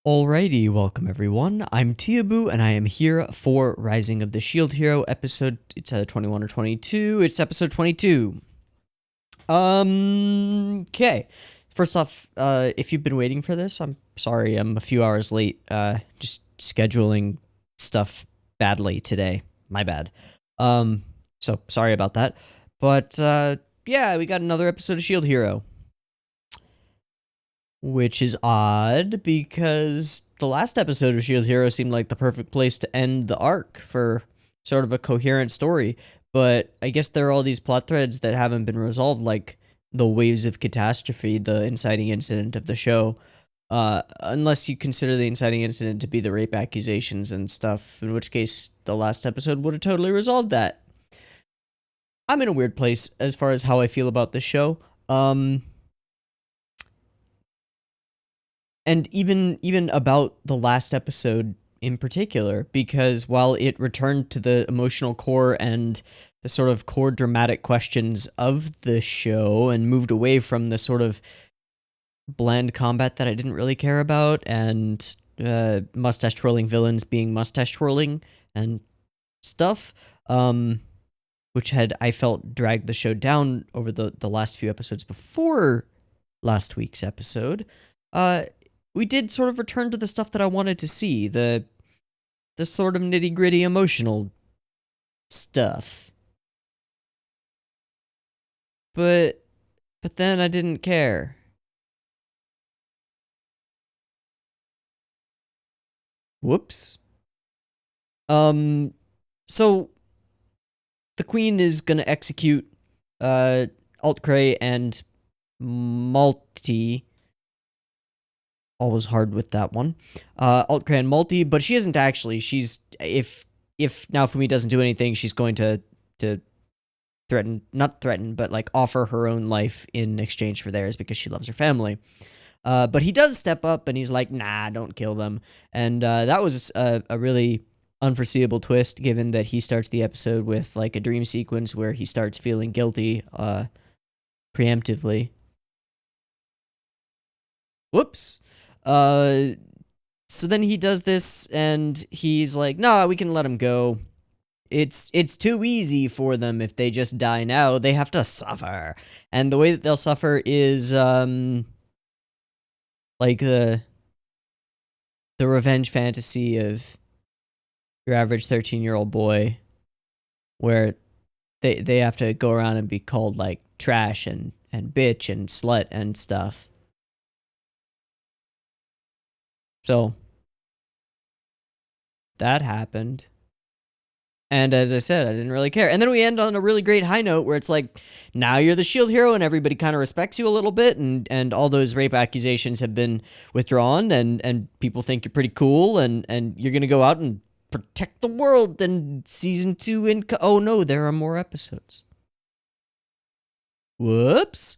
Alrighty, welcome everyone. I'm Teeaboo, and I am here for Rising of the Shield Hero episode. It's either 21 or 22. It's episode 22. Okay. First off, if you've been waiting for this, I'm sorry. I'm a few hours late. Just scheduling stuff badly today. My bad. So sorry about that. But yeah, we got another episode of Shield Hero. Which is odd, because the last episode of Shield Hero seemed like the perfect place to end the arc for sort of a coherent story. But I guess there are all these plot threads that haven't been resolved, like the Waves of Catastrophe, the inciting incident of the show. Unless you consider the inciting incident to be the rape accusations and stuff, in which case the last episode would have totally resolved that. I'm in a weird place as far as how I feel about this show. And even about the last episode in particular, because while it returned to the emotional core and the sort of core dramatic questions of the show and moved away from the sort of bland combat that I didn't really care about and mustache twirling villains being mustache twirling and stuff, which had, I felt, dragged the show down over the last few episodes before last week's episode, we did sort of return to the stuff that I wanted to see, the sort of nitty-gritty emotional stuff. But then I didn't care. Whoops. So the queen is gonna execute Altcray and Malty. Always hard with that one. Altcray and Malty, but she isn't actually. She's if Naofumi doesn't do anything, she's going to not threaten, but like offer her own life in exchange for theirs because she loves her family. But he does step up and he's like, nah, don't kill them. And that was a really unforeseeable twist, given that he starts the episode with like a dream sequence where he starts feeling guilty preemptively. Whoops. So then he does this and he's like, nah, we can let him go. It's too easy for them if they just die now. They have to suffer. And the way that they'll suffer is, like the revenge fantasy of your average 13-year-old boy, where they have to go around and be called, like, trash and bitch and slut and stuff. So, that happened. And as I said, I didn't really care. And then we end on a really great high note where it's like, now you're the shield hero and everybody kind of respects you a little bit, and all those rape accusations have been withdrawn, and people think you're pretty cool, and you're going to go out and protect the world. Then season 2 oh no, there are more episodes. Whoops.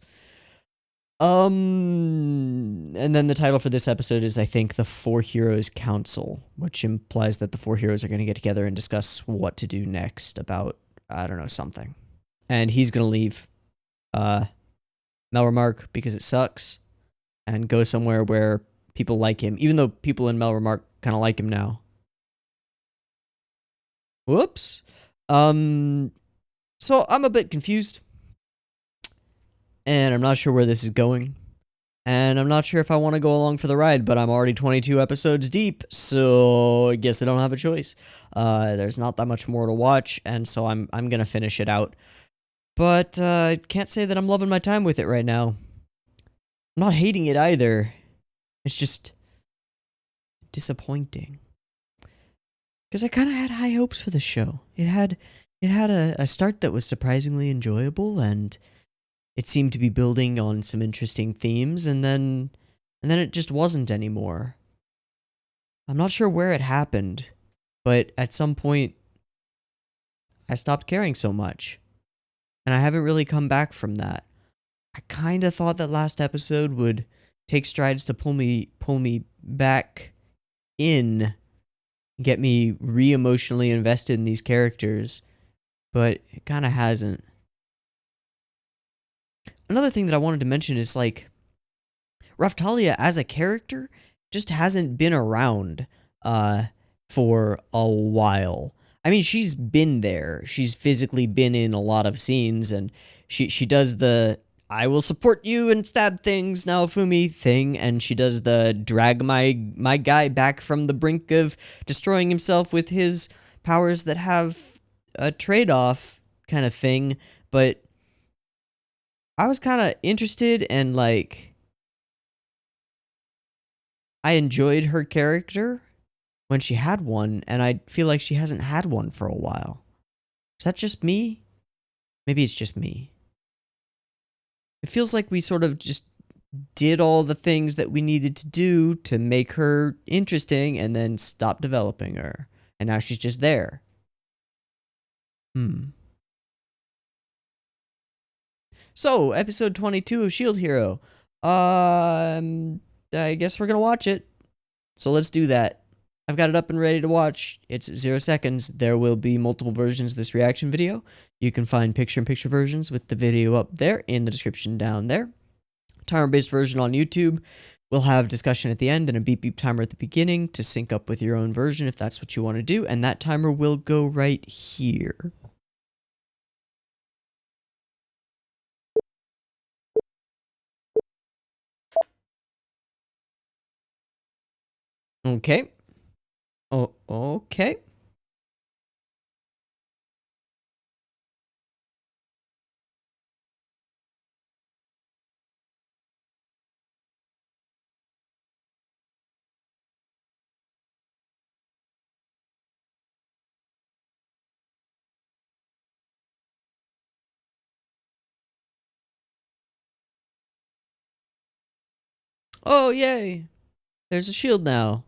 And then the title for this episode is, I think, The Four Heroes Council, which implies that the four heroes are going to get together and discuss what to do next about, I don't know, something. And he's going to leave Melremark because it sucks and go somewhere where people like him, even though people in Melremark kind of like him now. Whoops. So I'm a bit confused. And I'm not sure where this is going. And I'm not sure if I want to go along for the ride, but I'm already 22 episodes deep, so I guess I don't have a choice. There's not that much more to watch, and so I'm going to finish it out. But I can't say that I'm loving my time with it right now. I'm not hating it either. It's just disappointing. Because I kind of had high hopes for the show. It had a start that was surprisingly enjoyable, and it seemed to be building on some interesting themes, and then it just wasn't anymore. I'm not sure where it happened, but at some point, I stopped caring so much. And I haven't really come back from that. I kind of thought that last episode would take strides to pull me back in, get me re-emotionally invested in these characters, but it kind of hasn't. Another thing that I wanted to mention is, like, Raftalia as a character just hasn't been around for a while. I mean, she's been there. She's physically been in a lot of scenes, and she does the "I will support you and stab things, Naofumi" thing, and she does the drag my guy back from the brink of destroying himself with his powers that have a trade-off kind of thing. But I was kind of interested, and like I enjoyed her character when she had one, and I feel like she hasn't had one for a while. Is that just me? Maybe it's just me. It feels like we sort of just did all the things that we needed to do to make her interesting and then stopped developing her. And now she's just there. So, episode 22 of Shield Hero. I guess we're gonna watch it. So let's do that. I've got it up and ready to watch. It's 0 seconds. There will be multiple versions of this reaction video. You can find picture-in-picture versions with the video up there in the description down there. Timer-based version on YouTube. We'll have discussion at the end and a beep beep timer at the beginning to sync up with your own version if that's what you want to do, and that timer will go right here. Okay. Oh, okay. Oh, yay. There's a shield now.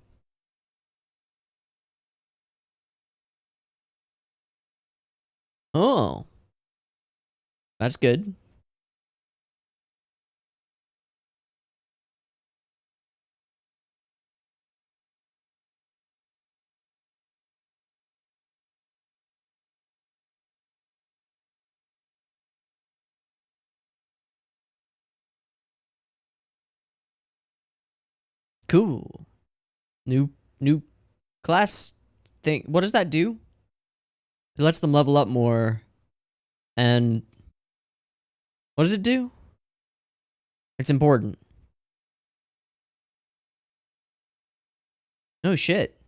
Oh. That's good. Cool. New class thing. What does that do? It lets them level up more. And what does it do? It's important. Oh shit.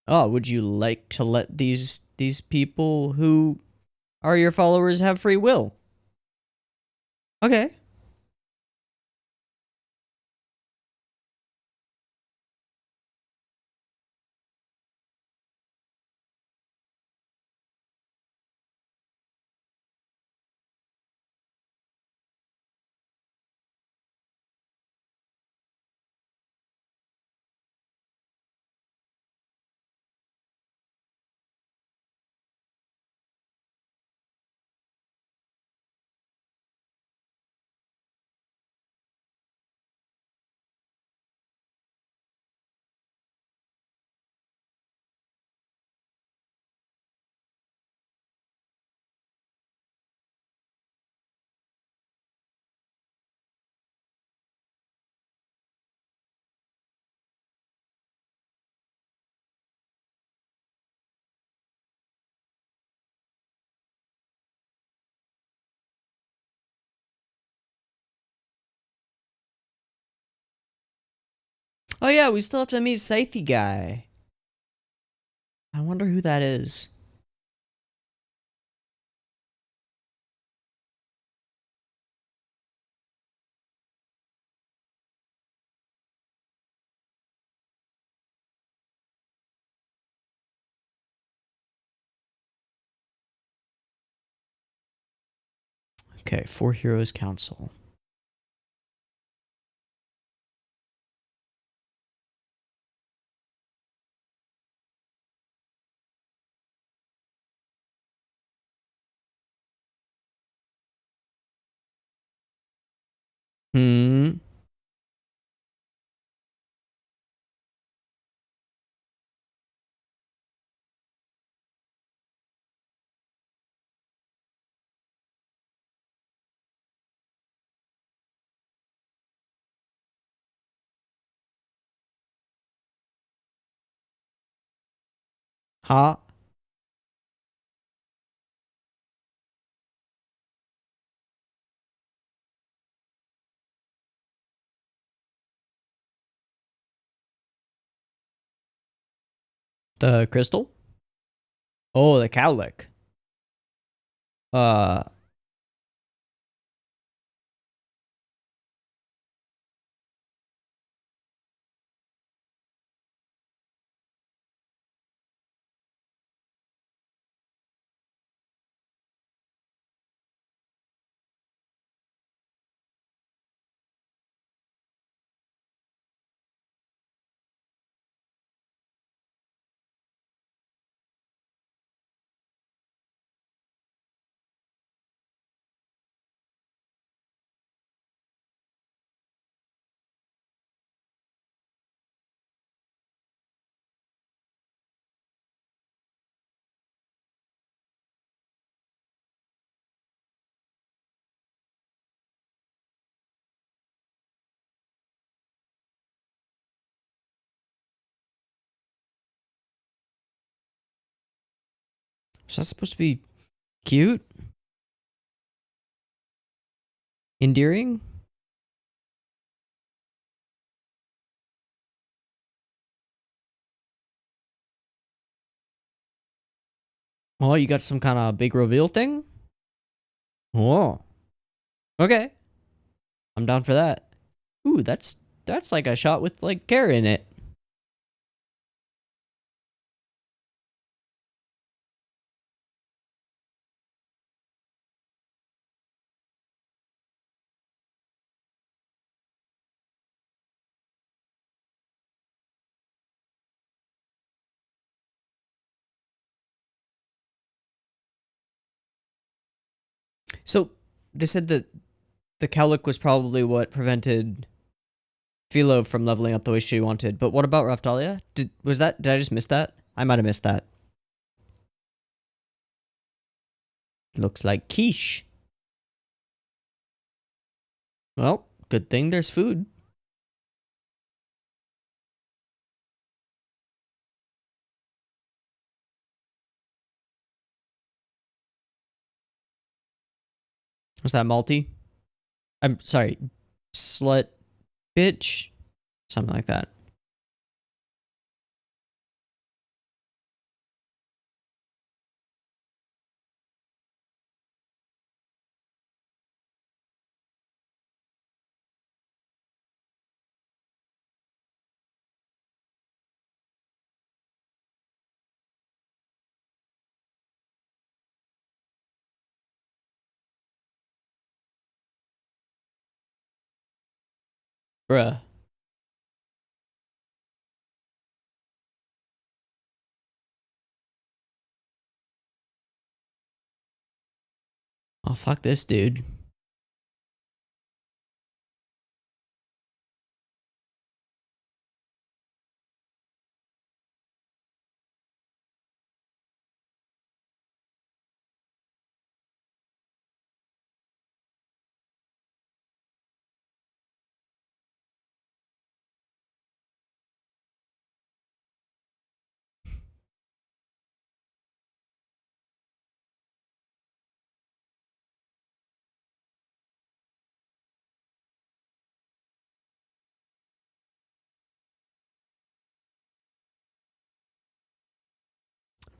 Oh, would you like to let these people who are your followers have free will? Okay. Oh yeah, we still have to meet Saiki guy. I wonder who that is. Okay, Four Heroes Council. Hmm. Huh? The crystal? Oh, the cowlick. Uh, is that supposed to be cute? Endearing? Oh, you got some kind of big reveal thing? Oh, okay. I'm down for that. Ooh, that's like a shot with like care in it. So they said that the cowlick was probably what prevented Philo from leveling up the way she wanted. But what about Raftalia? Did I just miss that? I might have missed that. Looks like quiche. Well, good thing there's food. Was that malty? I'm sorry, slut, bitch, something like that. Bruh. Oh, fuck this dude.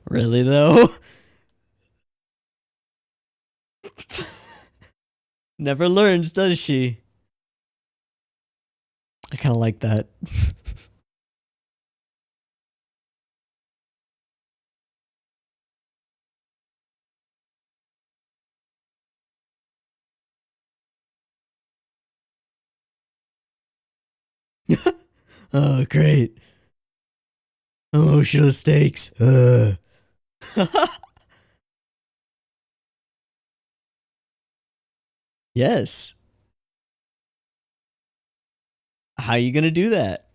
Really though? Never learns, does she? I kind of like that. Oh, great. Emotional stakes. Yes. How you gonna do that?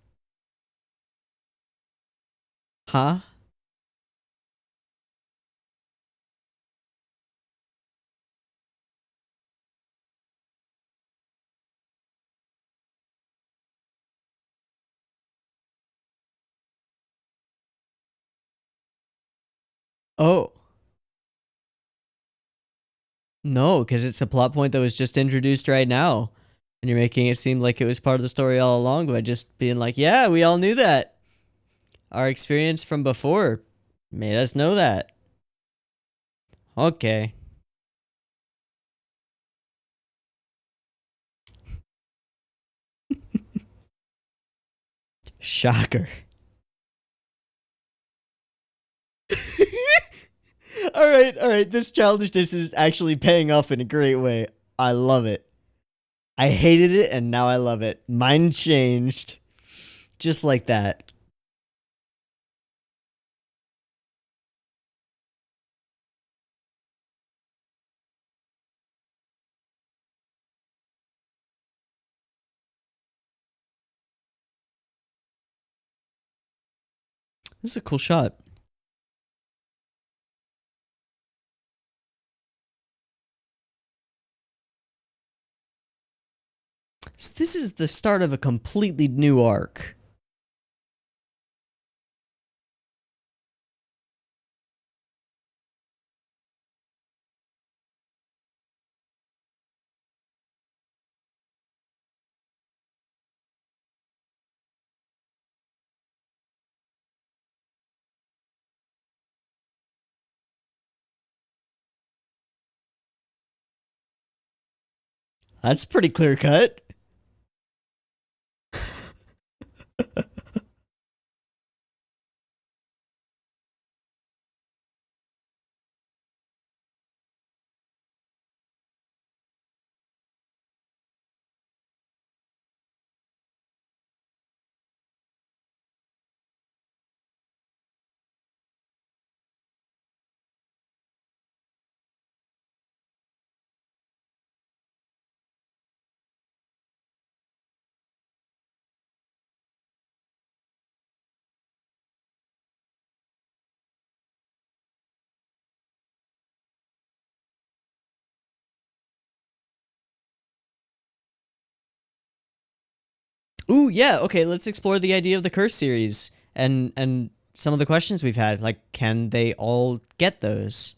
Huh? Oh, no, because it's a plot point that was just introduced right now. And you're making it seem like it was part of the story all along by just being like, yeah, we all knew that. Our experience from before made us know that. Okay. Shocker. All right. This childishness is actually paying off in a great way. I love it. I hated it and now I love it. Mine changed. Just like that. This is a cool shot. So this is the start of a completely new arc. That's pretty clear cut. Ooh, yeah. Okay, let's explore the idea of the curse series and some of the questions we've had. Like, can they all get those?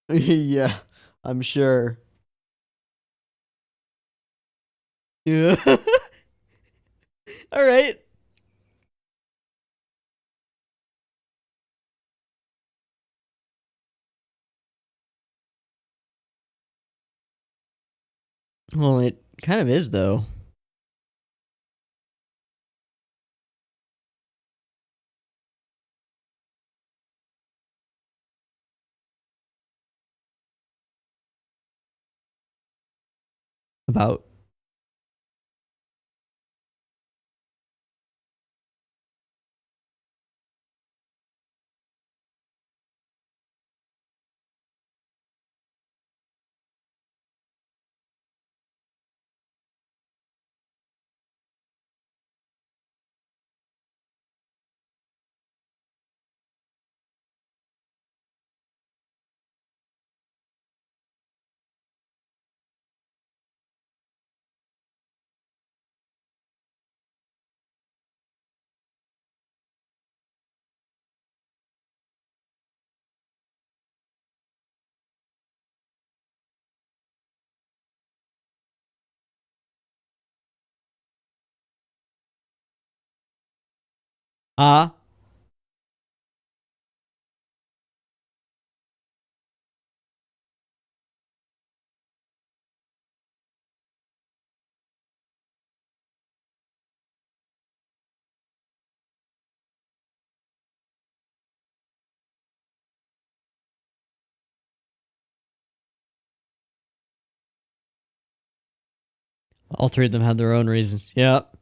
Yeah, I'm sure. Yeah. All right. Well, it kind of is though. About ah, all three of them have their own reasons. Yep.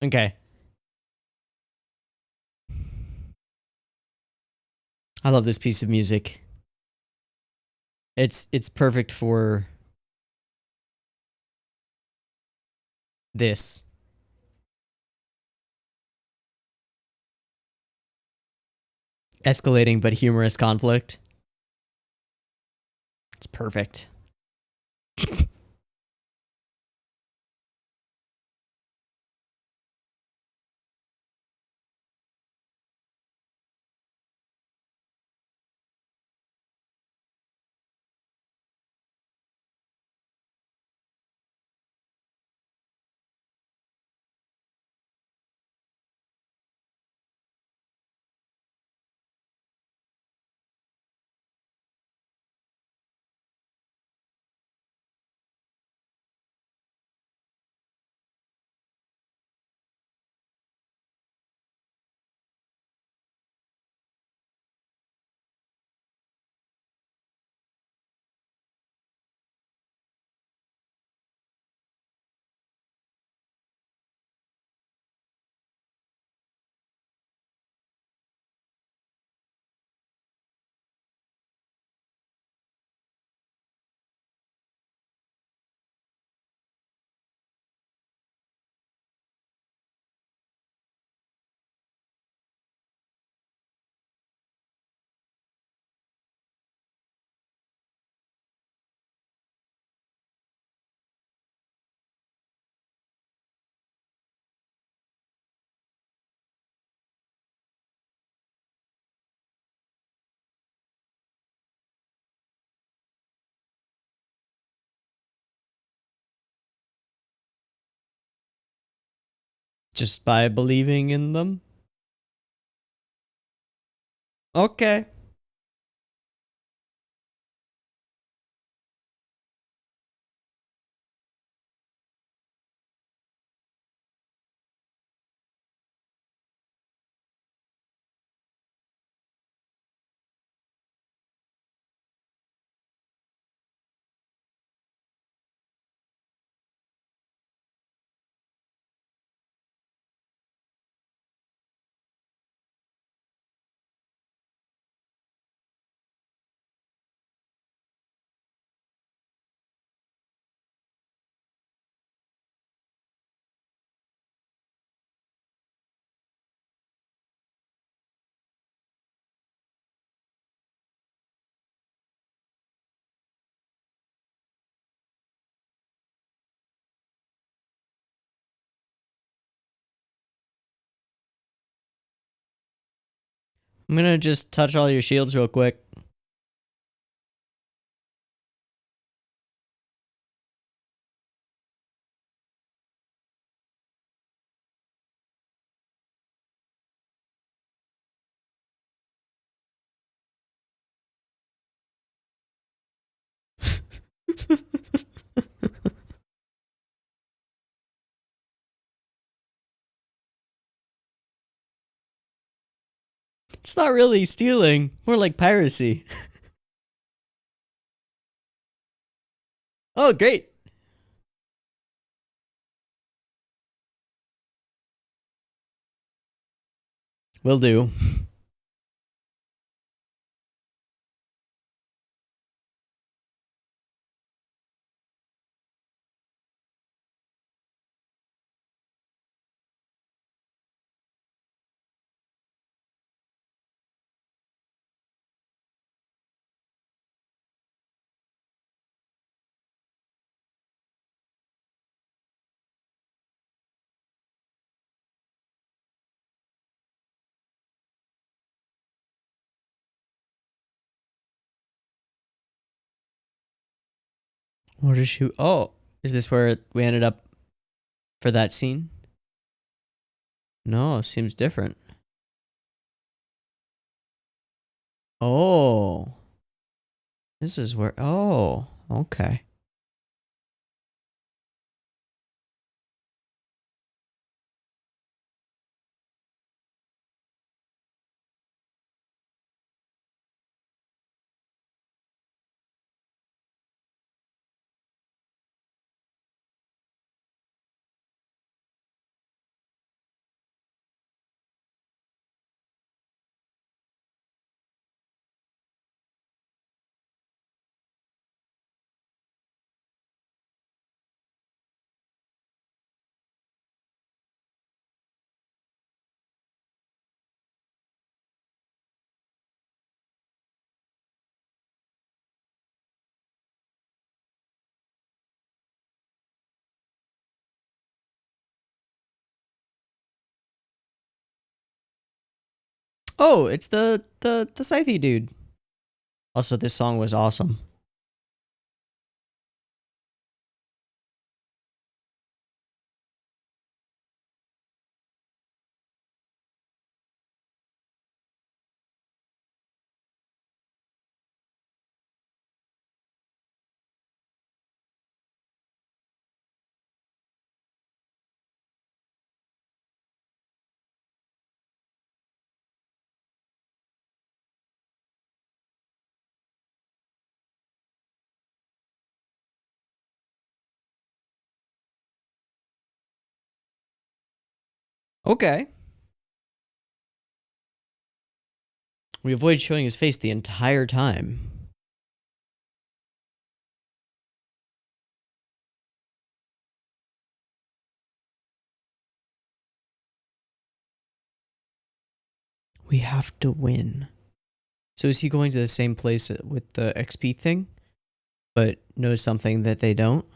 Okay. I love this piece of music. It's perfect for this. escalating but humorous conflict. It's perfect. Just by believing in them? Okay. I'm gonna just touch all your shields real quick. It's not really stealing, more like piracy. Oh, great. Will do. What is she? Oh, is this where we ended up for that scene? No, seems different. Oh, this is where. Oh, okay. Oh, it's the Saiki dude. Also, this song was awesome. Okay. We avoid showing his face the entire time. We have to win. So is he going to the same place with the XP thing, but knows something that they don't?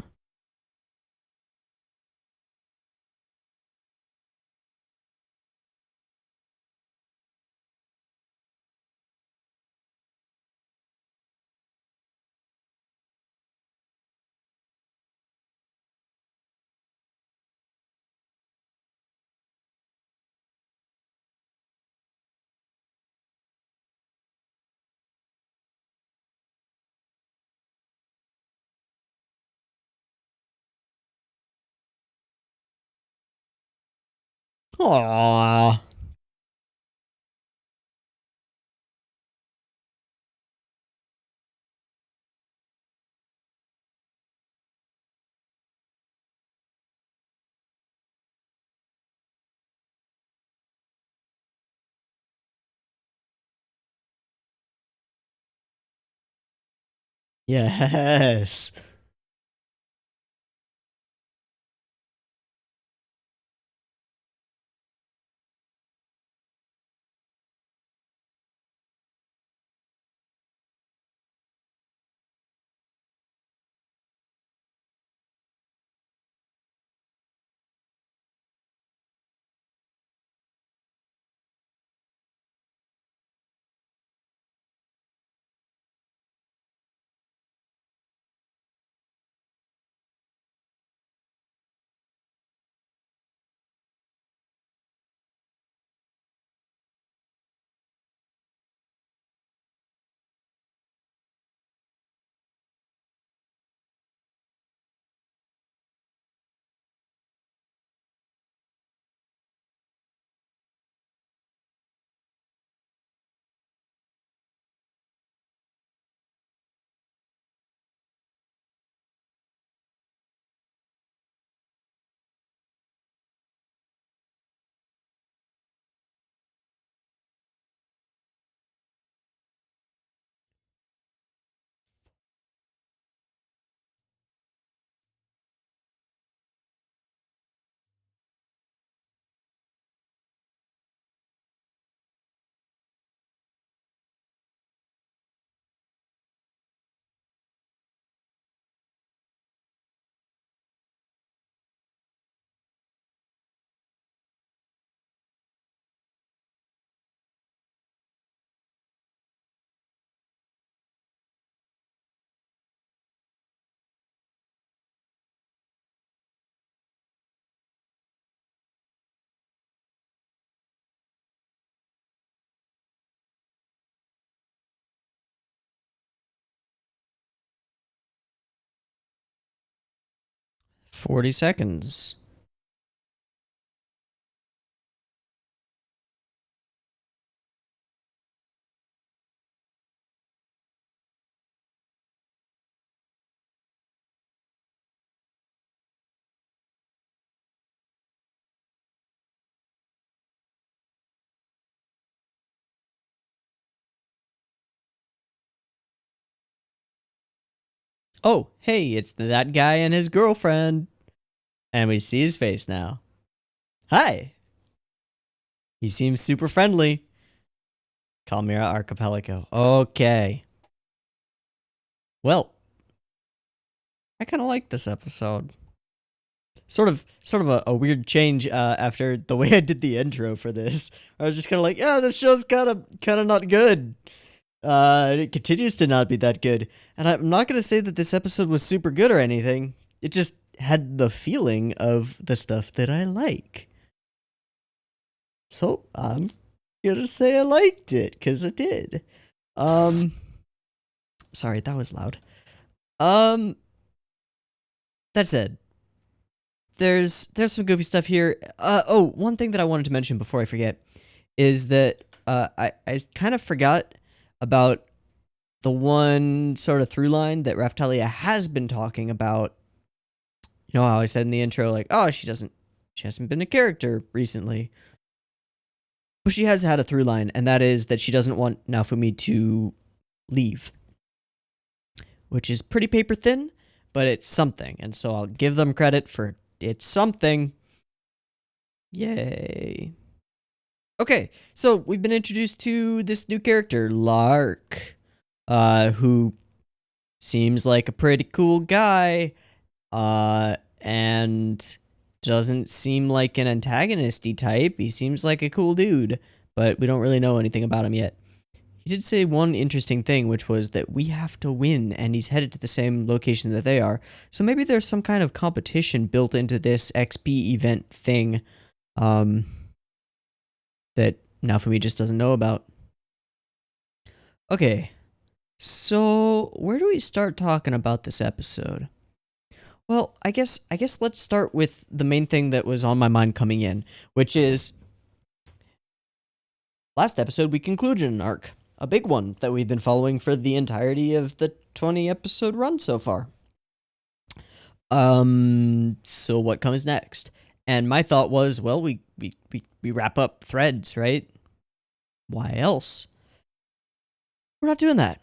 Aww. Yes. $40. Oh, hey, it's that guy and his girlfriend. And we see his face now. Hi. He seems super friendly. Calmira Archipelago. Okay. Well, I kind of like this episode. a weird change after the way I did the intro for this. I was just kind of like, yeah, this show's kind of not good. It continues to not be that good. And I'm not going to say that this episode was super good or anything. It just had the feeling of the stuff that I like. So I'm going to say I liked it, because I did. Sorry, that was loud. That said, there's some goofy stuff here. One thing that I wanted to mention before I forget is that I kind of forgot about the one sort of through line that Raphtalia has been talking about. You know how I said in the intro, like, oh, she hasn't been a character recently. But she has had a through line, and that is that she doesn't want Naofumi to leave. Which is pretty paper thin, but it's something. And so I'll give them credit for it's something. Yay. Okay, so we've been introduced to this new character, Lark, who seems like a pretty cool guy, and doesn't seem like an antagonisty type. He seems like a cool dude, but we don't really know anything about him yet. He did say one interesting thing, which was that we have to win, and he's headed to the same location that they are. So maybe there's some kind of competition built into this XP event thing, that Naofumi just doesn't know about. Okay, so where do we start talking about this episode? Well, I guess let's start with the main thing that was on my mind coming in, which is last episode we concluded an arc, a big one that we've been following for the entirety of the 20 episode run so far. So what comes next? And my thought was, well, we wrap up threads, right? Why else? We're not doing that.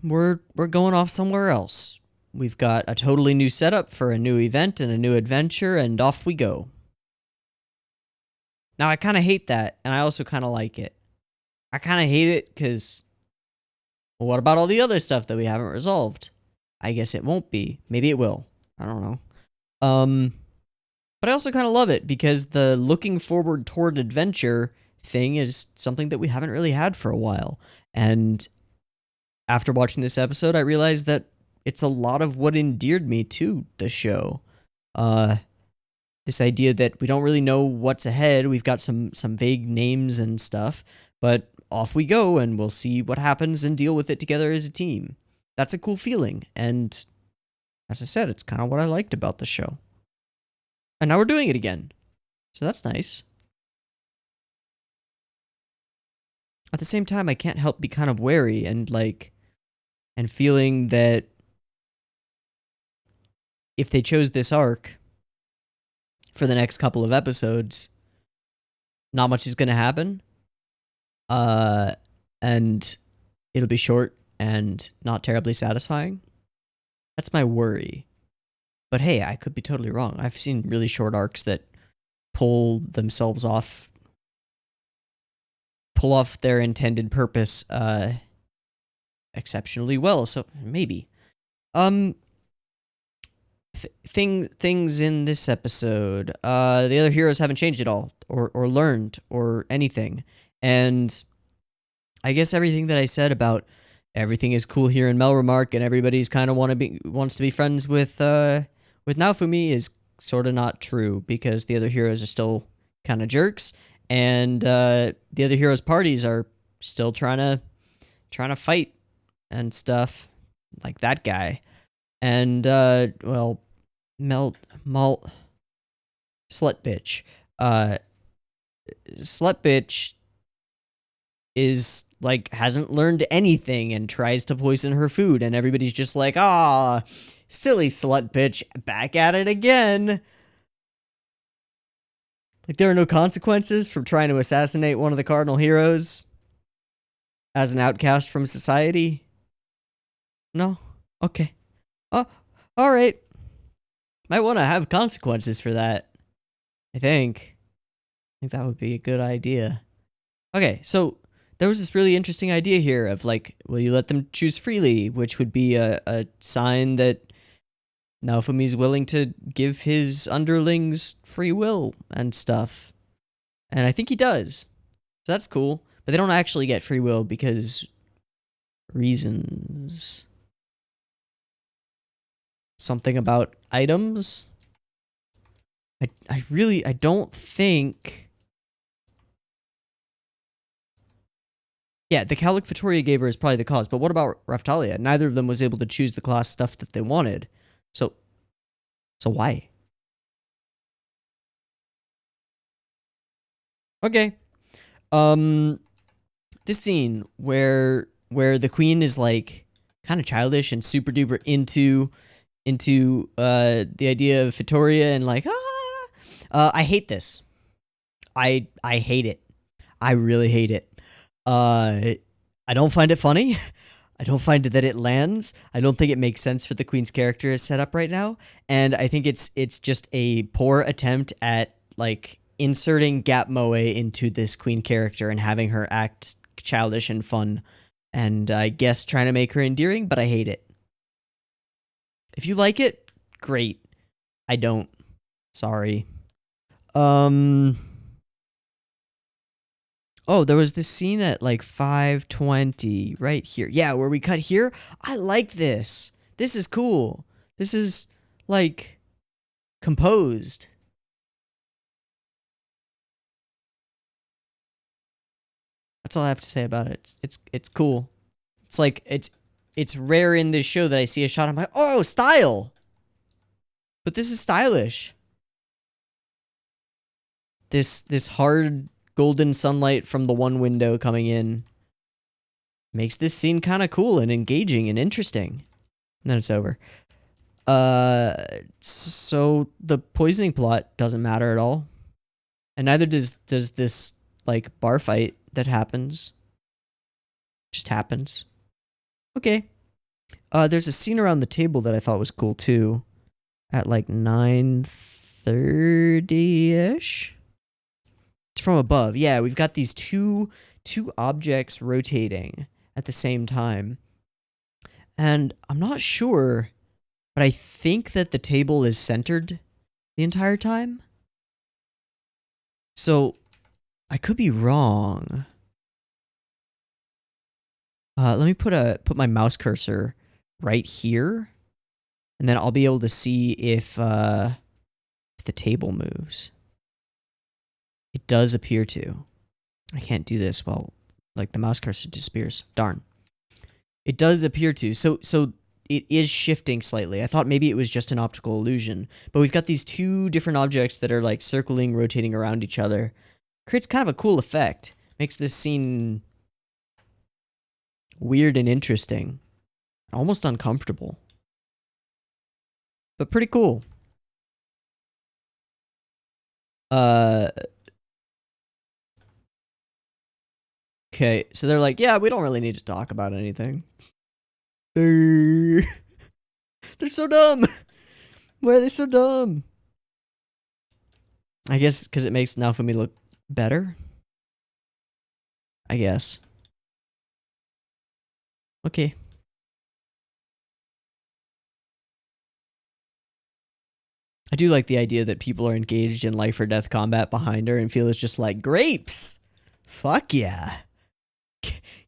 We're going off somewhere else. We've got a totally new setup for a new event and a new adventure, and off we go. Now, I kind of hate that, and I also kind of like it. I kind of hate it because, well, what about all the other stuff that we haven't resolved? I guess it won't be. Maybe it will. I don't know. But I also kind of love it because the looking forward toward adventure thing is something that we haven't really had for a while. And after watching this episode, I realized that it's a lot of what endeared me to the show. This idea that we don't really know what's ahead. We've got some vague names and stuff, but off we go and we'll see what happens and deal with it together as a team. That's a cool feeling. And as I said, it's kind of what I liked about the show. And now we're doing it again. So that's nice. At the same time, I can't help be kind of wary and feeling that if they chose this arc for the next couple of episodes, not much is going to happen. And it'll be short and not terribly satisfying. That's my worry. But hey, I could be totally wrong. I've seen really short arcs that pull off their intended purpose exceptionally well. So maybe. Things in this episode. The other heroes haven't changed at all, or learned, or anything. And I guess everything that I said about everything is cool here in Melremark and everybody's kind of wants to be friends with Naofumi is sort of not true, because the other heroes are still kind of jerks, and the other heroes' parties are still trying to fight and stuff, like that guy. And slut bitch. Slut bitch is hasn't learned anything and tries to poison her food, and everybody's just like, ah, silly slut bitch, back at it again. There are no consequences from trying to assassinate one of the cardinal heroes as an outcast from society. No? Okay. Oh, alright. Might want to have consequences for that. I think that would be a good idea. Okay, so there was this really interesting idea here of will you let them choose freely, which would be a sign that Naofumi's willing to give his underlings free will and stuff. And I think he does. So that's cool. But they don't actually get free will because reasons. Something about items? I don't think... Yeah, the Calic Vittoria gave her is probably the cause, but what about Raftalia? Neither of them was able to choose the class stuff that they wanted. So why? Okay. This scene where the queen is like kind of childish and super duper into the idea of Vittoria and like I hate this. I hate it. I really hate it. I don't find it funny. I don't find that it lands. I don't think it makes sense for the queen's character as set up right now, and I think it's just a poor attempt at like inserting Gap Moe into this queen character and having her act childish and fun, and I guess trying to make her endearing, but I hate it. If you like it, great. I don't. Sorry. Oh, there was this scene at like 5:20 right here. Yeah, where we cut here. I like this. This is cool. This is like composed. That's all I have to say about it. It's cool. It's like it's rare in this show that I see a shot. I'm like, oh, style. But this is stylish. This hard golden sunlight from the one window coming in makes this scene kind of cool and engaging and interesting. And then it's over. So the poisoning plot doesn't matter at all. And neither does this like bar fight that happens. Just happens. Okay. There's a scene around the table that I thought was cool too. At like 9:30-ish. It's from above. Yeah, we've got these two objects rotating at the same time. And I'm not sure, but I think that the table is centered the entire time. So I could be wrong. Let me put my mouse cursor right here, and then I'll be able to see if the table moves. It does appear to. I can't do this while like the mouse cursor disappears. Darn. It does appear to. So it is shifting slightly. I thought maybe it was just an optical illusion, but we've got these two different objects that are like circling, rotating around each other. Creates kind of a cool effect. Makes this scene weird and interesting. Almost uncomfortable. But pretty cool. Okay, so they're like, yeah, we don't really need to talk about anything. They're so dumb. Why are they so dumb? I guess because it makes Naofumi look better. I guess. Okay. I do like the idea that people are engaged in life or death combat behind her and feel it's just like, grapes! Fuck yeah.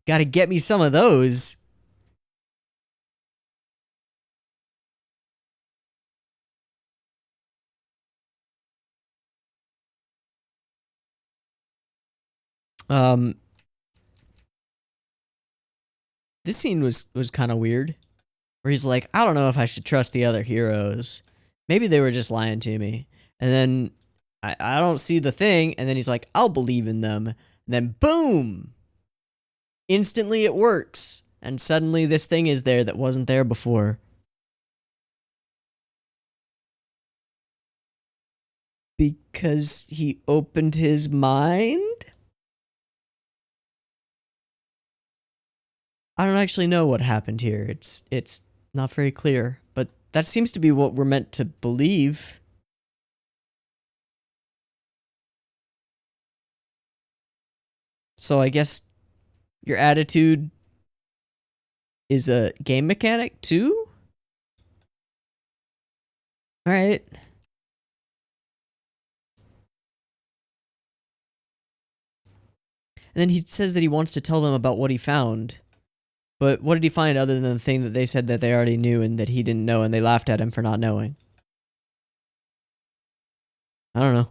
Gotta get me some of those. This scene was kind of weird. Where he's like, I don't know if I should trust the other heroes. Maybe they were just lying to me. And then I don't see the thing. And then he's like, I'll believe in them. And then boom! Instantly it works. And suddenly this thing is there that wasn't there before. Because he opened his mind? I don't actually know what happened here. It's not very clear, but that seems to be what we're meant to believe. So I guess your attitude is a game mechanic too? All right. And then he says that he wants to tell them about what he found. But what did he find other than the thing that they said that they already knew and that he didn't know, and they laughed at him for not knowing? I don't know.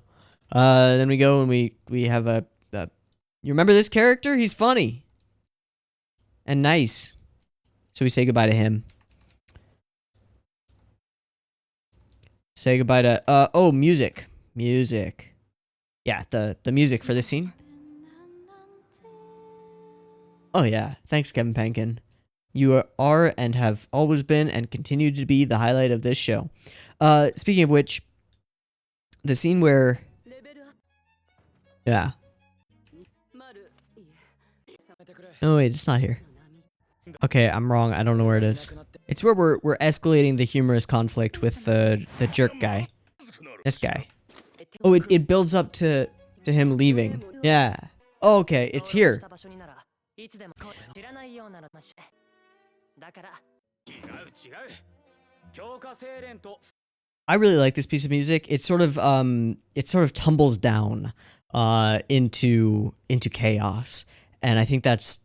Then we go and we have a you remember this character? He's funny. And nice. So we say goodbye to him. Say goodbye to, oh, music. Music. Yeah, the music for this scene. Oh yeah, thanks Kevin Penkin. You are and have always been and continue to be the highlight of this show. Speaking of which, the scene where... Yeah. Oh wait, it's not here. Okay, I'm wrong. I don't know where it is. It's where we're escalating the humorous conflict with the jerk guy. This guy. Oh, it builds up to him leaving. Yeah. Oh, okay, it's here. I really like this piece of music. It sort of tumbles down into chaos, and I think that's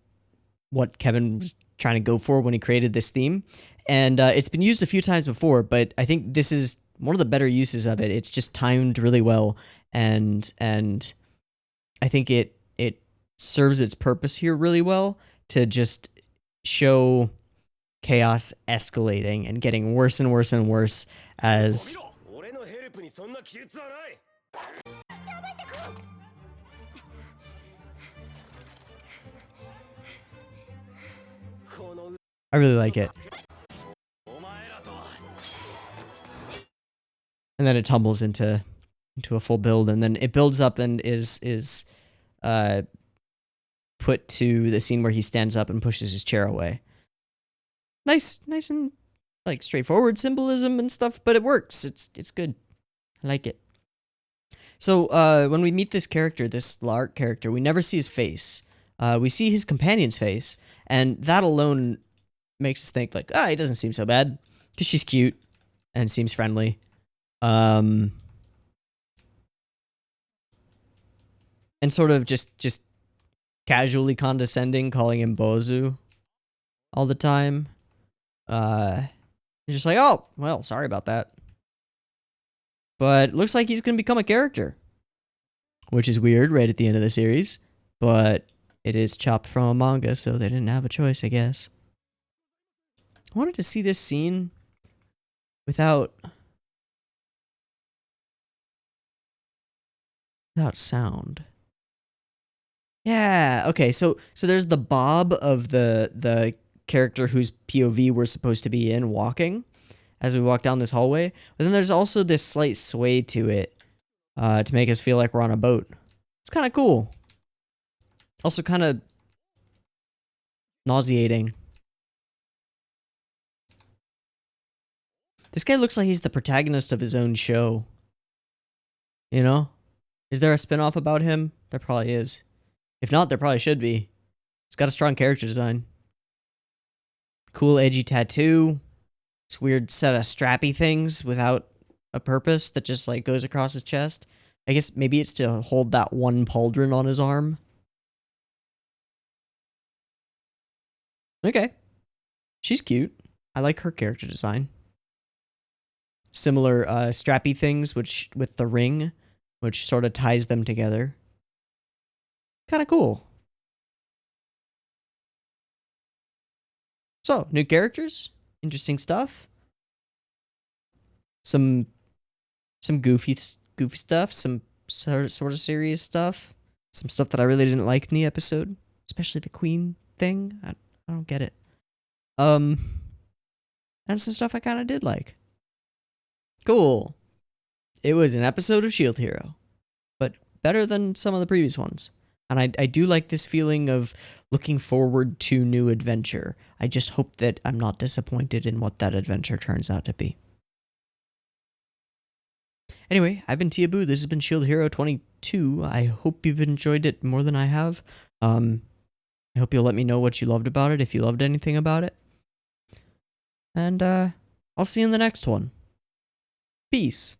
what Kevin was trying to go for when he created this theme. And it's been used a few times before, but I think this is one of the better uses of it. It's just timed really well, and I think it serves its purpose here really well to just show chaos escalating and getting worse and worse and worse as... I really like it. And then it tumbles into a full build, and then it builds up and is put to the scene where he stands up and pushes his chair away. Nice and like straightforward symbolism and stuff, but it works. It's good. I like it. So when we meet this character, this Lark character, we never see his face. We see his companion's face, and that alone makes us think like, he doesn't seem so bad, because she's cute and seems friendly. And sort of just casually condescending, calling him Bozu all the time. Just like, oh, well, sorry about that. But looks like he's gonna become a character, which is weird right at the end of the series, but it is chopped from a manga, so they didn't have a choice, I guess. I wanted to see this scene without sound. Yeah, okay, so there's the bob of the character whose POV we're supposed to be in walking as we walk down this hallway, but then there's also this slight sway to it to make us feel like we're on a boat. It's kind of cool. Also kind of nauseating. This guy looks like he's the protagonist of his own show. You know? Is there a spin-off about him? There probably is. If not, there probably should be. He's got a strong character design. Cool edgy tattoo. This weird set of strappy things without a purpose that just like goes across his chest. I guess maybe it's to hold that one pauldron on his arm. Okay. She's cute. I like her character design. Similar strappy things which with the ring, which sort of ties them together. Kind of cool. So, new characters, interesting stuff. Some goofy stuff, some sort of serious stuff, some stuff that I really didn't like in the episode, especially the queen thing. I don't get it. And some stuff I kind of did like. Cool. It was an episode of Shield Hero, but better than some of the previous ones. And I do like this feeling of looking forward to new adventure. I just hope that I'm not disappointed in what that adventure turns out to be. Anyway, I've been Teeaboo. This has been Shield Hero 22. I hope you've enjoyed it more than I have. I hope you'll let me know what you loved about it, if you loved anything about it. And I'll see you in the next one. Peace.